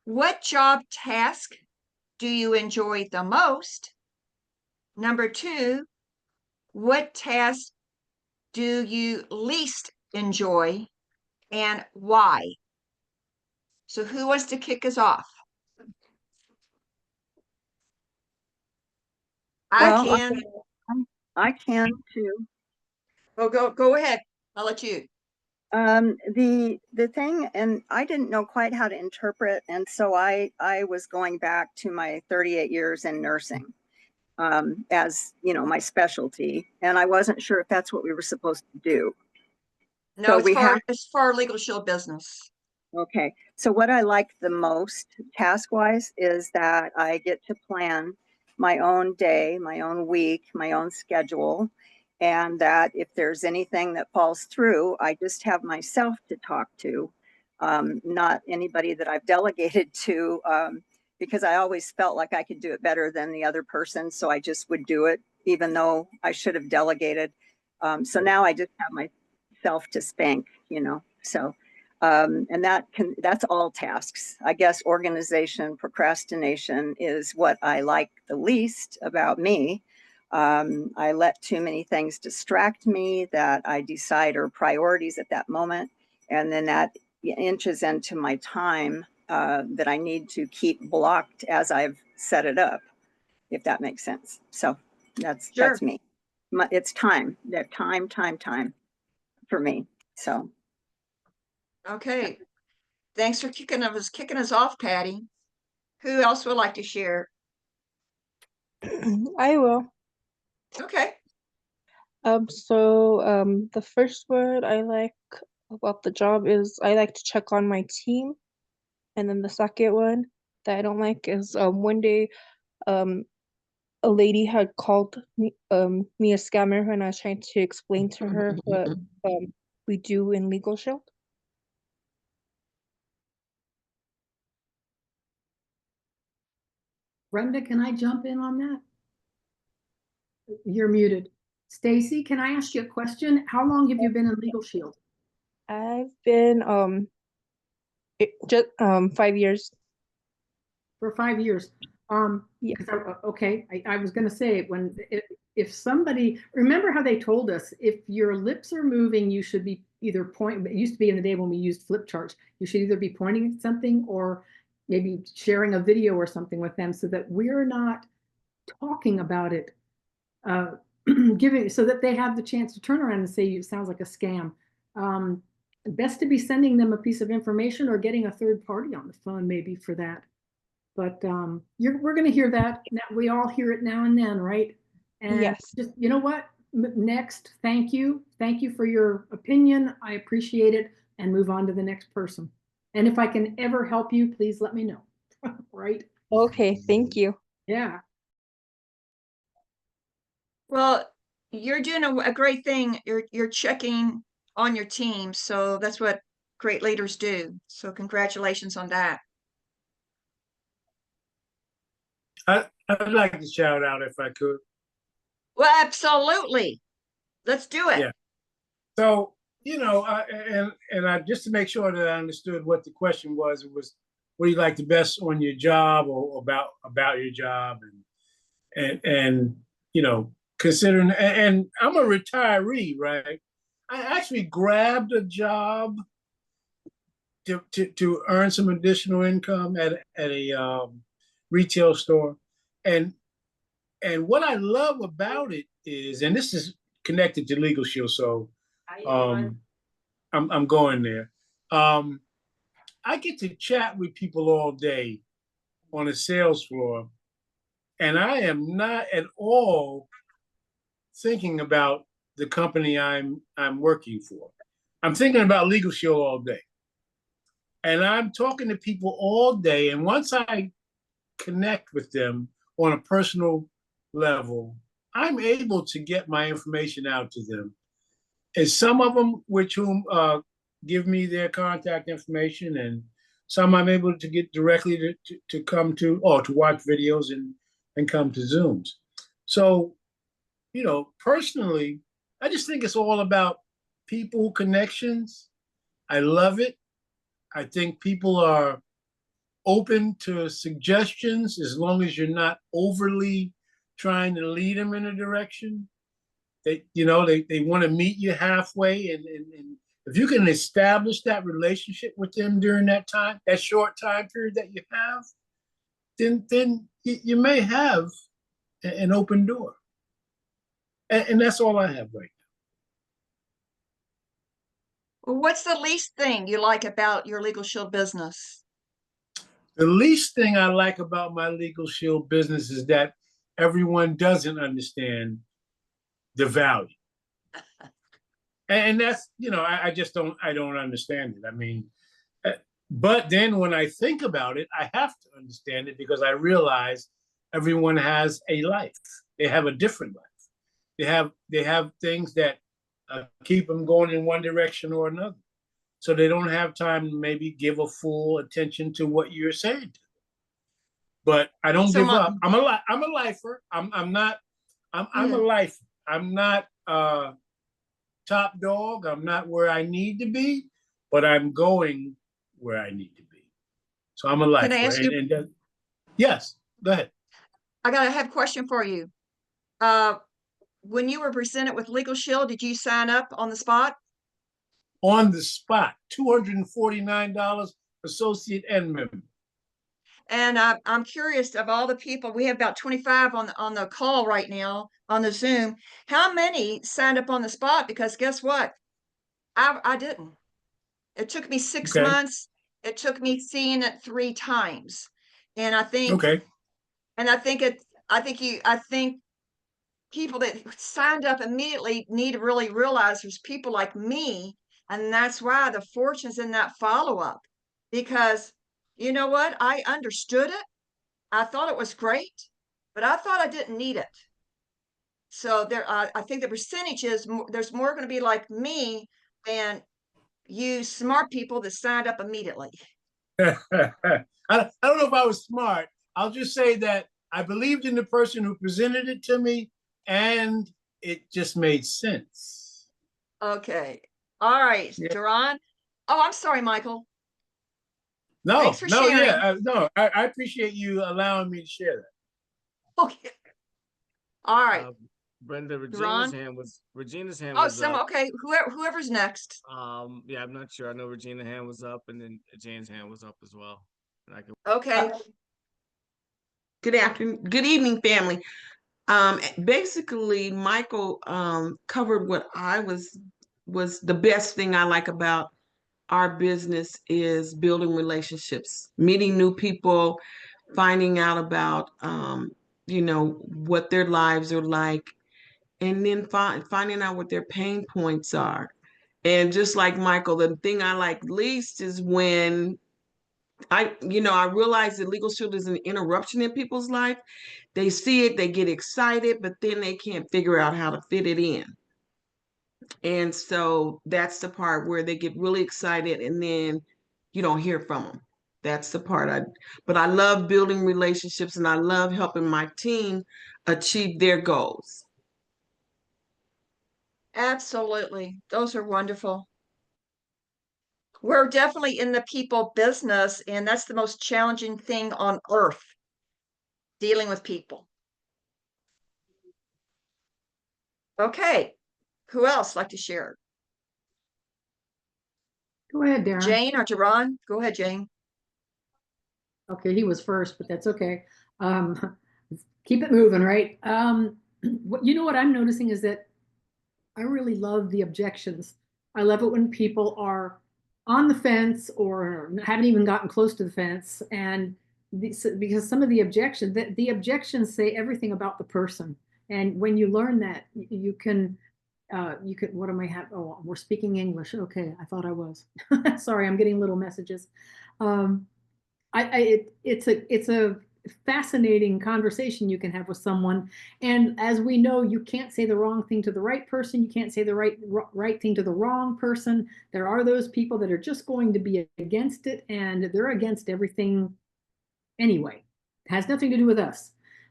What job task do you enjoy the most? Number two, what task do you least enjoy and why? So who wants to kick us off? I Well, can. I can too. Oh, go ahead. I'll let you. The thing, and I didn't know quite how to interpret, and so I was going back to my 38 years in nursing, as you know, my specialty, and I wasn't sure if that's what we were supposed to do. No, So we have, it's for Legal Shield business. okay. So what I like the most task-wise is that I get to plan my own day, my own week, my own schedule, and that if there's anything that falls through, I just have myself to talk to, not anybody that I've delegated to, because I always felt like I could do it better than the other person, so I just would do it, even though I should have delegated. So now I just have myself to spank, you know, so. And that's all tasks. I guess organization, procrastination is what I like the least about me. I let too many things distract me that I decide are priorities at that moment. And then that inches into my time that I need to keep blocked as I've set it up, if that makes sense. So Sure. that's me. It's time, that time for me. So Okay. Thanks for kicking us off, Patty. Who else would like to share? I will. Okay. The first word I like about the job is I like to check on my team. And then the second one that I don't like is one day um a lady had called me a scammer when I was trying to explain to her what we do in Legal Shield. Brenda, can I jump in on that? You're muted. Stacy, can I ask you a question? How long have you been in Legal Shield? I've been just 5 years. For 5 years. Yeah. Okay, I was going to say if somebody, remember how they told us if your lips are moving, you should be either point. It used to be in the day when we used flip charts. You should either be pointing at something or maybe sharing a video or something with them so that we're not talking about it, giving so that they have the chance to turn around and say it sounds like a scam. Best to be sending them a piece of information or getting a third party on the phone maybe for that. But we're going to hear that. We all hear it now and then, right? And Yes. just, you know what? Next, thank you. Thank you for your opinion. I appreciate it. And move on to the next person. And if I can ever help you, please let me know. Right? Okay, thank you. Yeah. Well, you're doing a great thing. You're checking on your team, so that's what great leaders do. So congratulations on that. I'd like to shout out if I could. Well, absolutely. Let's do it. Yeah. So, you know, I just to make sure that I understood what the question was, it was what do you like the best on your job or about your job and you know, considering and I'm a retiree, right? I actually grabbed a job to earn some additional income at a retail store, and what I love about it is, and this is connected to Legal Shield, so I'm going there. I get to chat with people all day on a sales floor, and I am not at all thinking about the company I'm working for. I'm thinking about Legal Shield all day. And I'm talking to people all day. And once I connect with them on a personal level, I'm able to get my information out to them. And some of them, which whom give me their contact information, and some I'm able to get directly to come to or to watch videos and come to Zooms. So, you know, personally, I just think it's all about people connections. I love it. I think people are open to suggestions as long as you're not overly trying to lead them in a direction. They, they want to meet you halfway, and if you can establish that relationship with them during that time, that short time period that you have, then you may have an open door. And that's all I have right Well, what's the least thing you like about your Legal Shield business? now. The least thing I like about my Legal Shield business is that everyone doesn't understand the value. And that's, I just don't understand it. I mean, but then when I think about it, I have to understand it because I realize everyone has a life. They have a different life. They have things that keep them going in one direction or another. So they don't have time to maybe give a full attention to what you're saying. But I don't So give up. I'm a lifer. I'm Yeah. a lifer. I'm not top dog. I'm not where I need to be, but I'm going where I need to be. So I'm a lifer. Can I ask you? And yes, go ahead. I have a question for you. When you were presented with Legal Shield, did you sign up on the spot? On the spot, $249 associate and member. And I'm curious, of all the people, we have about 25 on the call right now on the Zoom. How many signed up on the spot? Because guess what? I didn't. It took me 6 Okay. months. It took me seeing it 3 times. And I think Okay. I think people that signed up immediately need to really realize there's people like me, and that's why the fortune's in that follow-up. Because you know what? I understood it. I thought it was great, but I thought I didn't need it. So I think the percentage is there's more going to be like me than you smart people that signed up immediately. I don't know if I was smart. I'll just say that I believed in the person who presented it to me, and it just made sense. Okay. All right, Yeah. Duran. Oh, I'm sorry, Michael. No, Thanks for no, sharing. yeah, no. I appreciate you allowing me to share that. Okay. All right. Brenda, Ron? Regina's hand Oh, was up. okay. Whoever's next. Yeah, I'm not sure. I know Regina's hand was up, and then Jane's hand was up as well. And I could. Okay. Good afternoon, good evening, family. Basically, Michael covered what I was the best thing I like about our business is building relationships, meeting new people, finding out about what their lives are like, and then finding out what their pain points are. And just like Michael, the thing I like least is when I realize that Legal Shield is an interruption in people's life. They see it, they get excited, but then they can't figure out how to fit it in. And so that's the part where they get really excited and then you don't hear from them. That's the part but I love building relationships and I love helping my team achieve their goals. Absolutely. Those are wonderful. We're definitely in the people business, and that's the most challenging thing on earth, dealing with people. Okay. Who else like to share? Go ahead, Darren. Jane or Duran? Go ahead, Jane. Okay, he was first, but that's okay. Keep it moving, right? What I'm noticing is that I really love the objections. I love it when people are on the fence or haven't even gotten close to the fence, and because some of the objections say everything about the person. And when you learn that, you can what am I have? Oh, we're speaking English. Okay, I thought I was. Sorry, I'm getting little messages. It's a fascinating conversation you can have with someone, and as we know, you can't say the wrong thing to the right person. You can't say the right thing to the wrong person. There are those people that are just going to be against it, and they're against everything anyway. It has nothing to do with us.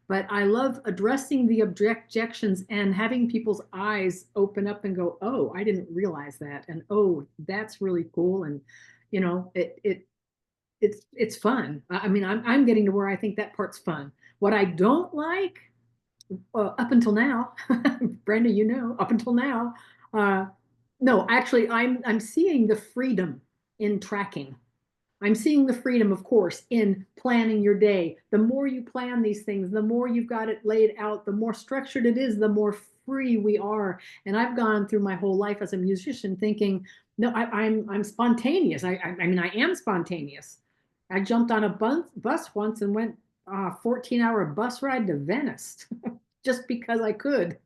But I love addressing the objections and having people's eyes open up and go, oh, I didn't realize that, and oh, that's really cool. And it it's fun. I mean, I'm getting to where I think that part's fun. What I don't like, up until now, Brenda, you know, up until now, no, actually, I'm seeing the freedom in tracking. I'm seeing the freedom, of course, in planning your day. The more you plan these things, the more you've got it laid out, the more structured it is, the more free we are. And I've gone through my whole life as a musician thinking, no, I'm spontaneous. I mean, I am spontaneous. I jumped on a bus once and went 14-hour bus ride to Venice just because I could,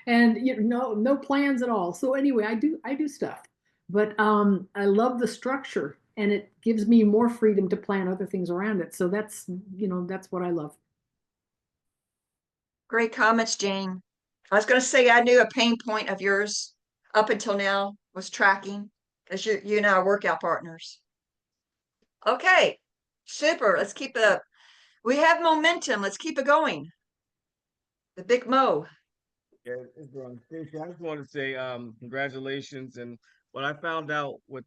and you know, no plans at all. So anyway, I do stuff, but I love the structure, and it gives me more freedom to plan other things around it. So that's, you know, that's what I love. Great comments, Jane. I was going to say I knew a pain point of yours up until now was tracking, because you and I are workout partners. Okay, super. Let's keep it up. We have momentum. Let's keep it going. The Big Mo. Yeah, it's growing. Stacey, I just want to say congratulations. And what I found out with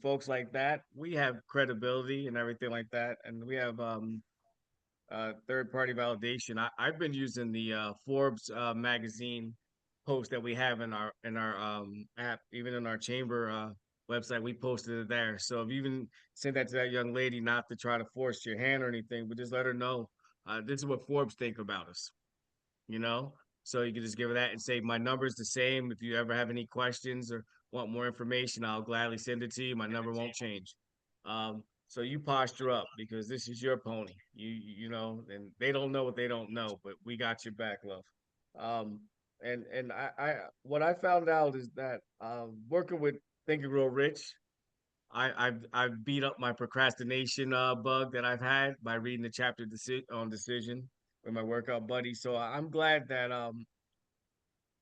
folks like that, we have credibility and everything like that, and we have third party validation. I've been using the Forbes magazine post that we have in our app, even in our chamber website. We posted it there. So if you even send that to that young lady, not to try to force your hand or anything, but just let her know this is what Forbes think about us, you know? So you can just give her that and say, my number's the same. If you ever have any questions or want more information, I'll gladly send it to you. My number won't change. So you posture up because this is your pony. You know, and they don't know what they don't know, but we got your back, love. And I what I found out is that working with Think and Grow Rich, I've beat up my procrastination bug that I've had by reading the chapter on decision with my workout buddy. So I'm glad that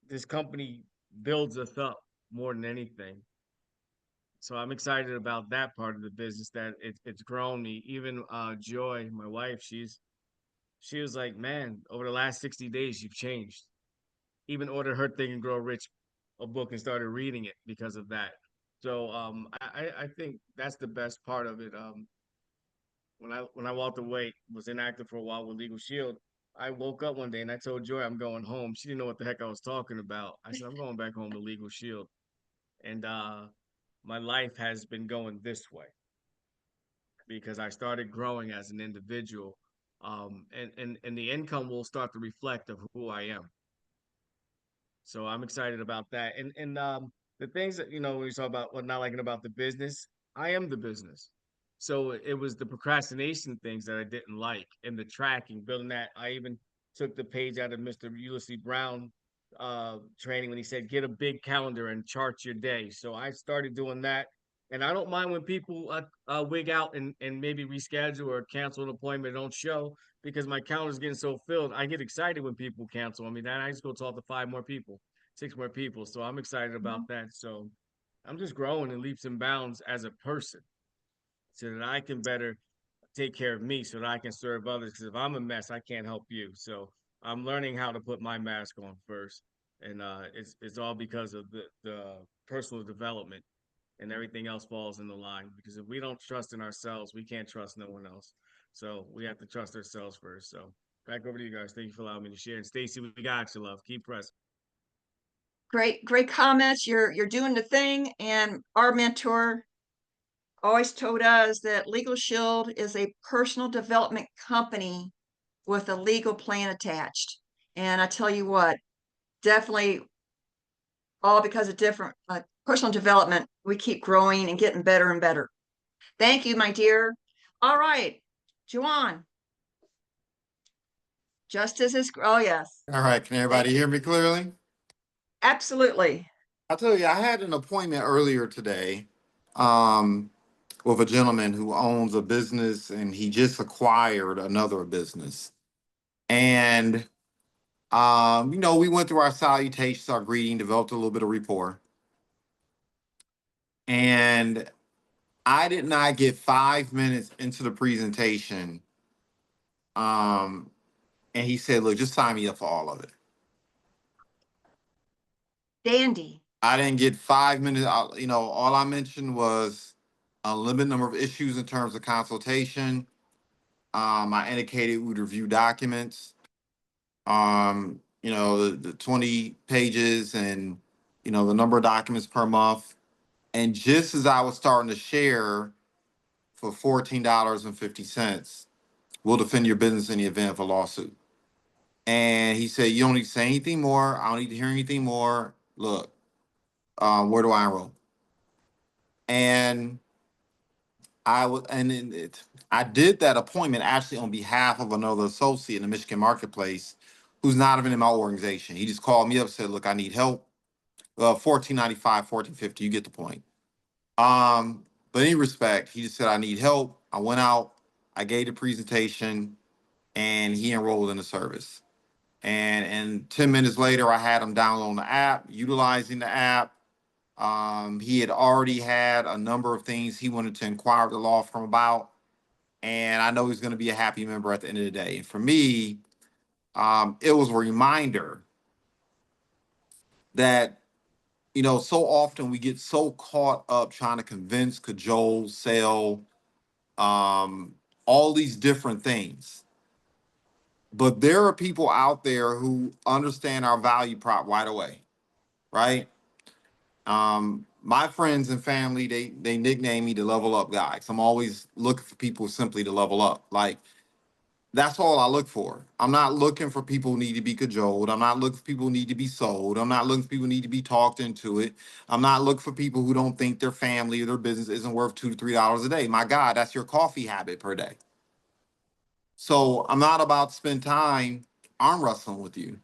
this company builds us up more than anything. So I'm excited about that part of the business, that it's grown me. Even Joy, my wife, she was like, man, over the last 60 days you've changed. Even ordered her Think and Grow Rich a book and started reading it because of that. So I think that's the best part of it. When I walked away, was inactive for a while with Legal Shield. I woke up one day and I told Joy I'm going home. She didn't know what the heck I was talking about. I said I'm going back home to Legal Shield, and my life has been going this way because I started growing as an individual, and the income will start to reflect of who I am. So I'm excited about that, and the things that, you know, when you talk about what not liking about the business, I am the business. So it was the procrastination things that I didn't like, and the tracking, building that. I even took the page out of Mr. Ulysses Brown training when he said, get a big calendar and chart your day. So I started doing that. And I don't mind when people wig out and maybe reschedule or cancel an appointment, don't show, because my calendar's getting so filled. I get excited when people cancel. I mean, I just go talk to 5 more people, 6 more people. So I'm excited about that. So I'm just growing in leaps and bounds as a person so that I can better take care of me, so that I can serve others. Because if I'm a mess, I can't help you. So I'm learning how to put my mask on first. And it's all because of the personal development, and everything else falls in the line. Because if we don't trust in ourselves, we can't trust no one else. So we have to trust ourselves first. So back over to you guys. Thank you for allowing me to share. And Stacey, we got you, love. Keep pressing. Great comments. You're doing the thing. And our mentor always told us that Legal Shield is a personal development company with a legal plan attached. And I tell you what, definitely all because of different personal development, we keep growing and getting better and better. Thank you, my dear. All right, Juan. Justice is, oh yes, All right, can everybody hear me clearly? absolutely. I'll tell you, I had an appointment earlier today with a gentleman who owns a business, and he just acquired another business. And you know, we went through our salutations, our greeting, developed a little bit of rapport. And I did not get 5 minutes into the presentation. And he said, look, just sign me up for all of it. Dandy. I didn't get 5 minutes. You know, all I mentioned was a limited number of issues in terms of consultation. I indicated we'd review documents. The 20 pages and, the number of documents per month. And just as I was starting to share for $14.50, we'll defend your business in the event of a lawsuit. And he said, you don't need to say anything more. I don't need to hear anything more. Look, where do I enroll? And I did that appointment actually on behalf of another associate in the Michigan marketplace who's not even in my organization. He just called me up and said, look, I need help. $14.95, $14.50, you get the point. But in any respect, he just said, I need help. I went out, I gave the presentation, and he enrolled in the service. And 10 minutes later, I had him download the app, utilizing the app. He had already had a number of things he wanted to inquire with the law firm about. And I know he's going to be a happy member at the end of the day. And for me, it was a reminder that, so often we get so caught up trying to convince, cajole, sell, all these different things. But there are people out there who understand our value prop right away, right? My friends and family, they nickname me the level up guy. So I'm always looking for people simply to level up. Like, that's all I look for. I'm not looking for people who need to be cajoled. I'm not looking for people who need to be sold. I'm not looking for people who need to be talked into it. I'm not looking for people who don't think their family or their business isn't worth $2 to $3 a day. My God, that's your coffee habit per day. So I'm not about to spend time arm wrestling with you.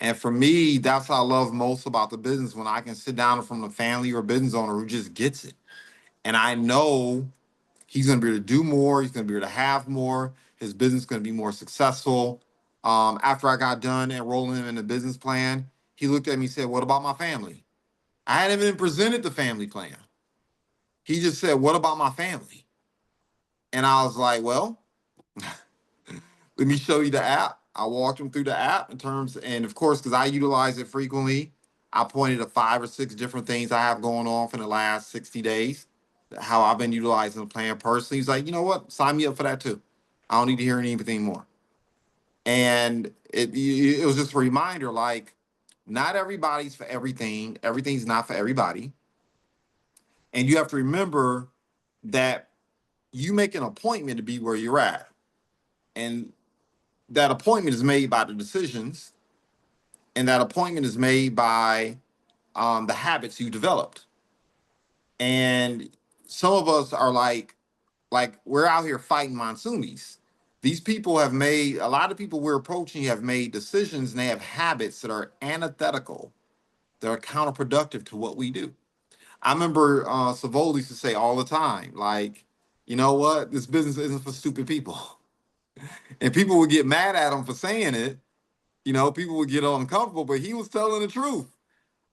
And for me, that's what I love most about the business, when I can sit down from a family or business owner who just gets it. And I know he's going to be able to do more. He's going to be able to have more. His business is going to be more successful. After I got done enrolling him in the business plan, he looked at me and said, what about my family? I hadn't even presented the family plan. He just said, what about my family? And I was like, well, let me show you the app. I walked him through the app and of course, because I utilize it frequently, I pointed to 5 or 6 different things I have going on for the last 60 days, how I've been utilizing the plan personally. He's like, you know what? Sign me up for that too. I don't need to hear anything more. And it was just a reminder, like, not everybody's for everything. Everything's not for everybody. And you have to remember that you make an appointment to be where you're at. And that appointment is made by the decisions, and that appointment is made by the habits you developed. And some of us are like we're out here fighting monsoonies. These people have made, a lot of people we're approaching have made decisions, and they have habits that are antithetical, that are counterproductive to what we do. I remember Savoli used to say all the time, like, you know what, this business isn't for stupid people. And people would get mad at him for saying it. People would get uncomfortable, but he was telling the truth.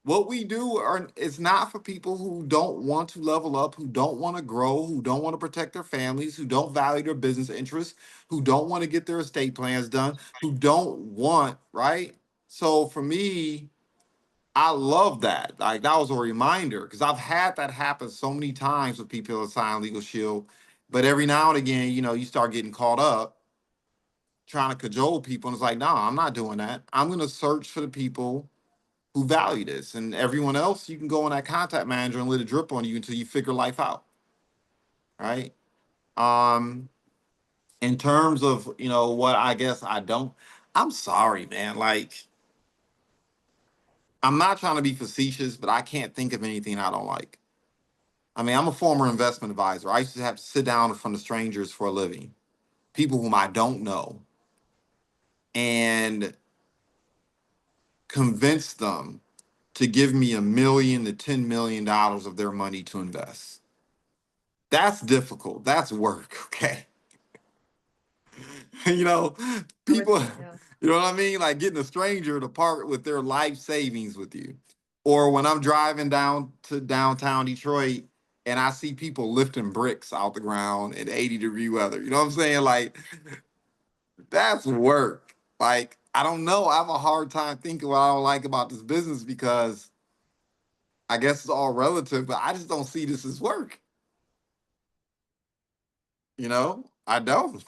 What we do is not for people who don't want to level up, who don't want to grow, who don't want to protect their families, who don't value their business interests, who don't want to get their estate plans done, who don't want, right? So for me, I love that. Like, that was a reminder, because I've had that happen so many times with people that sign Legal Shield. But every now and again, you start getting caught up trying to cajole people, and it's like, no, I'm not doing that. I'm going to search for the people who value this, and everyone else, you can go on that contact manager and let it drip on you until you figure life out. Right. In terms of, what I guess I'm sorry, man. Like, I'm not trying to be facetious, but I can't think of anything I don't like. I mean, I'm a former investment advisor. I used to have to sit down in front of strangers for a living, people whom I don't know, and convince them to give me $1 million to $10 million of their money to invest. That's difficult. That's work. Okay. People, you know what I mean? Like getting a stranger to part with their life savings with you. Or when I'm driving down to downtown Detroit and I see people lifting bricks out the ground in 80-degree weather. You know what I'm saying? Like, that's work. Like, I don't know. I have a hard time thinking what I don't like about this business, because I guess it's all relative, but I just don't see this as work. You know, I don't.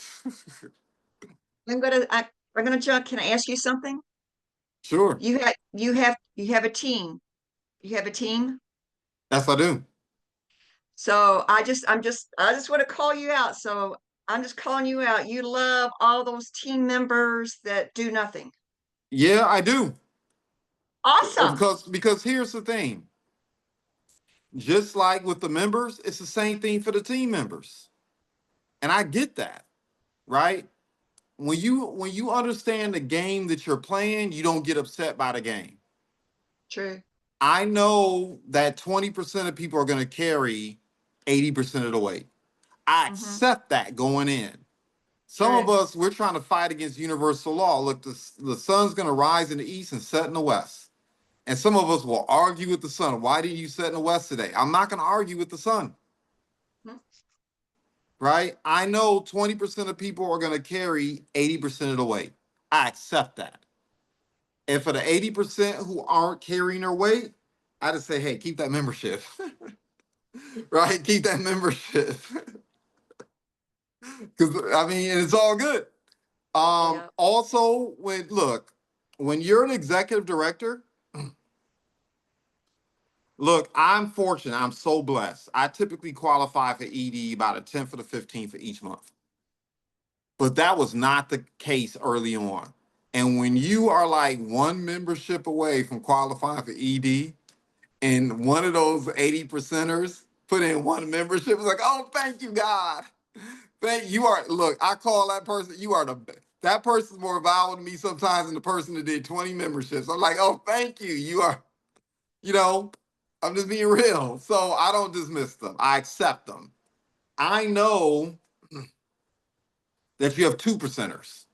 I'm gonna jump. Can I ask you something? Sure. You have a team. You have a team. Yes, I do. So I just want to call you out. So I'm just calling you out. You love all those team members that do nothing. Yeah, I do. Awesome. Because here's the thing. Just like with the members, it's the same thing for the team members. And I get that, right? When you understand the game that you're playing, you don't get upset by the game. True. I know that 20% of people are going to carry 80% of the weight. I Mhm. accept that going in. Some of True. us, we're trying to fight against universal law. Look, the sun's going to rise in the east and set in the west. And some of us will argue with the sun. Why didn't you set in the west today? I'm not going to argue with the sun. Mhm. Right? I know 20% of people are going to carry 80% of the weight. I accept that. And for the 80% who aren't carrying their weight, I just say, hey, keep that membership. Right? Keep that membership. Because I mean, and it's all good. Yeah. Also, when you're an executive director, look, I'm fortunate. I'm so blessed. I typically qualify for ED about a 10th or the 15th for each month. But that was not the case early on. And when you are like one membership away from qualifying for ED, and one of those 80 percenters put in one membership, it's like, oh, thank you, God. Thank you. Are look, I call that person, you are that person's more valuable to me sometimes than the person that did 20 memberships. I'm like, oh, thank you. You are, you know, I'm just being real. So I don't dismiss them. I accept them. I know that you have 2%ers.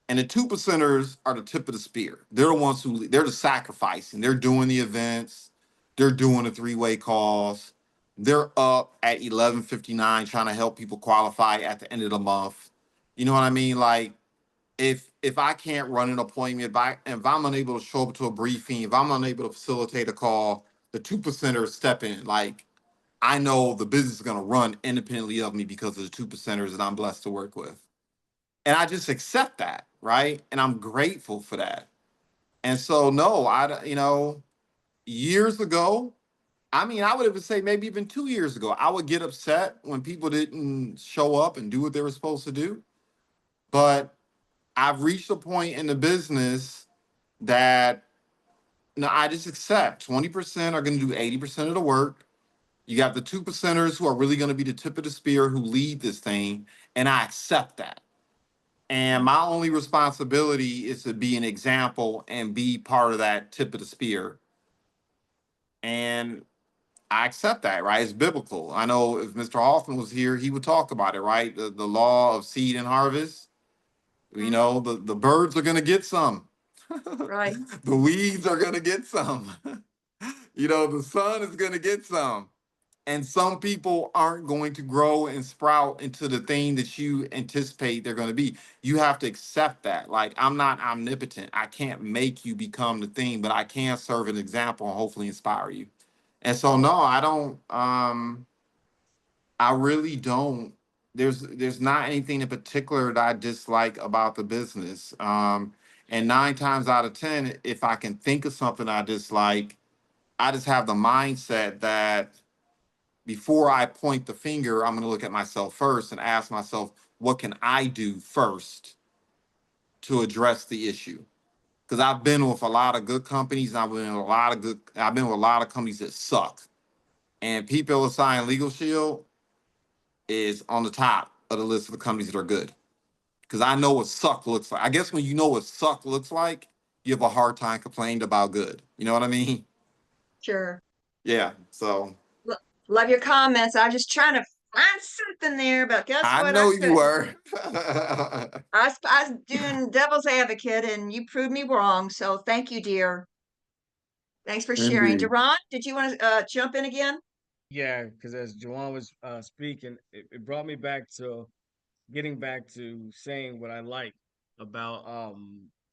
And the 2%ers are the tip of the spear. They're the ones they're the sacrificing. They're doing the events. They're doing the three-way calls. They're up at 11:59 trying to help people qualify at the end of the month. You know what I mean? Like if I can't run an appointment, if I'm unable to show up to a briefing, if I'm unable to facilitate a call, the 2%ers step in. Like I know the business is going to run independently of me because of the 2%ers that I'm blessed to work with. And I just accept that, right? And I'm grateful for that. And so, no, years ago, I mean, I would even say maybe even 2 years ago, I would get upset when people didn't show up and do what they were supposed to do. But I've reached a point in the business that no, I just accept 20% are going to do 80% of the work. You got the 2%ers who are really going to be the tip of the spear who lead this thing. And I accept that. And my only responsibility is to be an example and be part of that tip of the spear. And I accept that, right? It's biblical. I know if Mr. Hoffman was here, he would talk about it, right? The law of seed and harvest. You know, the birds are going to get some. Right. The weeds are going to get some. You know, the sun is going to get some. And some people aren't going to grow and sprout into the thing that you anticipate they're going to be. You have to accept that. Like, I'm not omnipotent. I can't make you become the thing, but I can serve an example and hopefully inspire you. And so, no, I don't. I really don't. There's not anything in particular that I dislike about the business. And 9 times out of 10, if I can think of something I dislike, I just have the mindset that before I point the finger, I'm going to look at myself first and ask myself, what can I do first to address the issue? Because I've been with a lot of good companies, and I've been with a lot of companies that suck. And PeopleSI and Legal Shield is on the top of the list of the companies that are good. Because I know what suck looks like. I guess when you know what suck looks like, you have a hard time complaining about good. You know what I mean? Sure. Yeah. So Love your comments. I'm just trying to find something there, but guess I what? know you couldn't. were. I was doing devil's advocate and you proved me wrong. So thank you, dear. Thanks for sharing. Indeed. Deron, did you want to jump in again? Yeah, because as Joanne was speaking, it brought me back to getting back to saying what I like about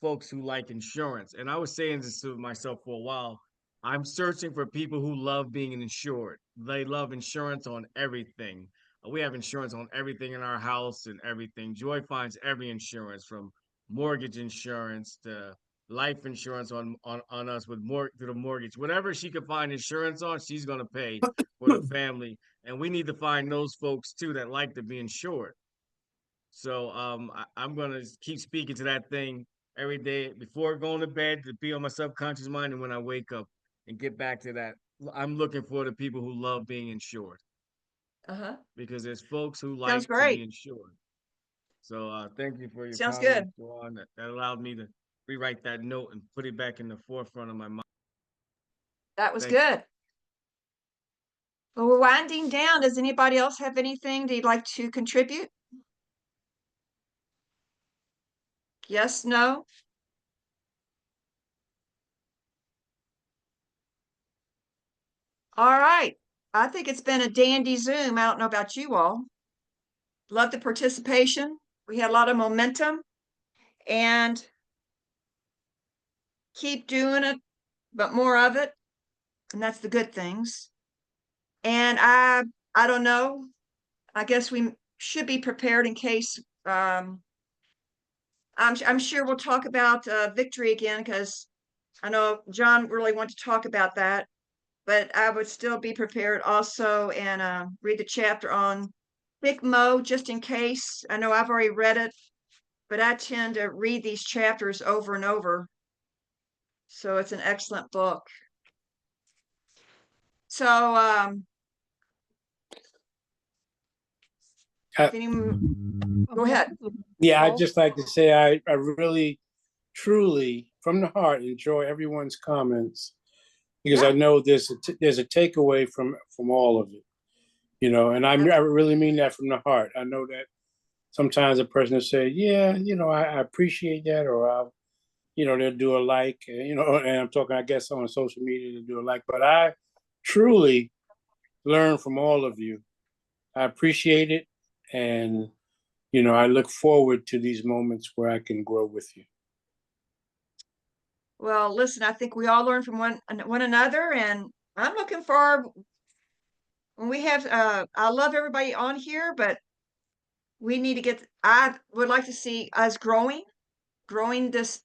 folks who like insurance. And I was saying this to myself for a while. I'm searching for people who love being insured. They love insurance on everything. We have insurance on everything in our house and everything. Joy finds every insurance, from mortgage insurance to life insurance on us with to the mortgage. Whatever she could find insurance on, she's gonna pay for the family. And we need to find those folks too that like to be insured. So I'm gonna keep speaking to that thing every day before going to bed, to be on my subconscious mind, and when I wake up, and get back to that. I'm looking for the people who love being insured, Uh-huh. because there's folks who like Sounds to great. be insured. So thank you for your Sounds comments, Juan. That allowed me to rewrite that note and put it back in the forefront of my mind. That was Thank you. good. Well, we're winding down. Does anybody else have anything they'd like to contribute? Yes, no? All right. I think it's been a dandy Zoom. I don't know about you all. Love the participation. We had a lot of momentum, and keep doing it, but more of it. And that's the good things. And I don't know. I guess we should be prepared in case I'm sure we'll talk about victory again, because I know John really wants to talk about that, but I would still be prepared also, and read the chapter on Big Mo just in case. I know I've already read it, but I tend to read these chapters over and over. So it's an excellent book. So Uh, go ahead. Yeah, I'd Paul? just like to say I really, truly, from the heart, enjoy everyone's comments, because Yeah. I know there's a takeaway from all of it, you know, and I really mean that from the heart. I know that sometimes a person will say, yeah, you know, I appreciate that, or I'll, you know, they'll do a like, you know, and I'm talking, I guess, on social media to do a like, but I truly learn from all of you. I appreciate it, and you know, I look forward to these moments where I can grow with you. Well, listen, I think we all learn from one another, and I'm looking for when we have I love everybody on here, but we need to get I would like to see us growing this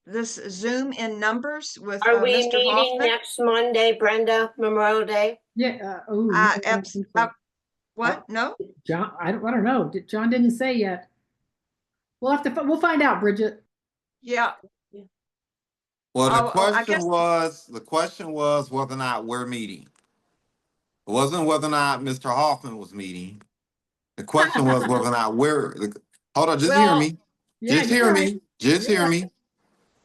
Zoom in numbers with Are we Mr. meeting Hoffman. next Monday, Brenda, Memorial Day? Yeah, What? No? John, I don't know. John didn't say yet. We'll have to, we'll find out, Bridget. Yeah. Well, I guess the question was whether or not we're meeting. It wasn't whether or not Mr. Hoffman was meeting. The question was whether or not hold on, just hear me. Yeah, Just you're hear right. me. Just You're hear right. me.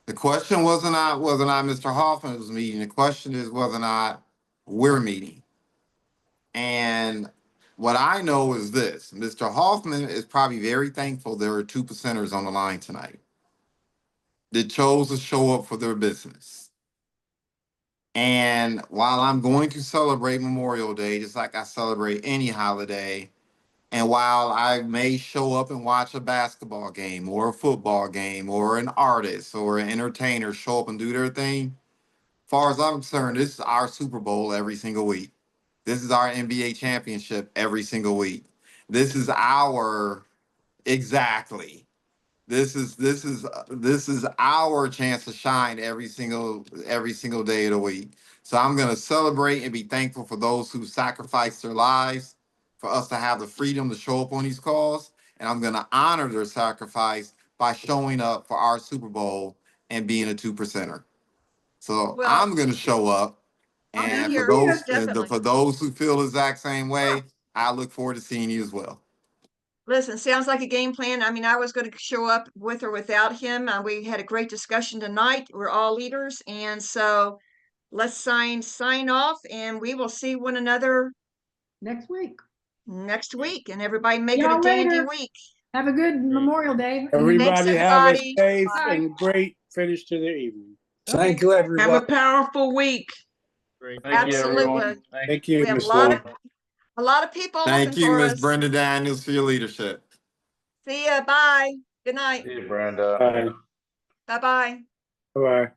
The question wasn't not whether or not Mr. Hoffman was meeting. The question is whether or not we're meeting. And what I know is this: Mr. Hoffman is probably very thankful there are 2%ers on the line tonight that chose to show up for their business. And while I'm going to celebrate Memorial Day, just like I celebrate any holiday, and while I may show up and watch a basketball game or a football game or an artist or an entertainer show up and do their thing, as far as I'm concerned, this is our Super Bowl every single week. This is our NBA championship every single week. This is our exactly. This is our chance to shine every single day of the week. So I'm going to celebrate and be thankful for those who sacrificed their lives for us to have the freedom to show up on these calls, and I'm going to honor their sacrifice by showing up for our Super Bowl and being a 2%er. So Well, I'm going to show up, I'll be and here, definitely. for those who feel the exact same way, I look forward to seeing you as well. Listen, sounds like a game plan. I mean, I was going to show up with or without him. We had a great discussion tonight. We're all leaders, and so let's sign off, and we will see one another Next week. And everybody make it Y'all a dandy later. week. Have a good Memorial Day. Everybody Thanks, have a everybody. safe Bye. and great finish to their evening. Thank you, everyone. Have a powerful week. Great. Absolutely. Thank you, We have Ms. a lot of people Thank looking you, for Ms. us. Brenda Daniels, for your leadership. See ya. Bye. Good night. See you, Brenda. Bye. Bye-bye. Bye.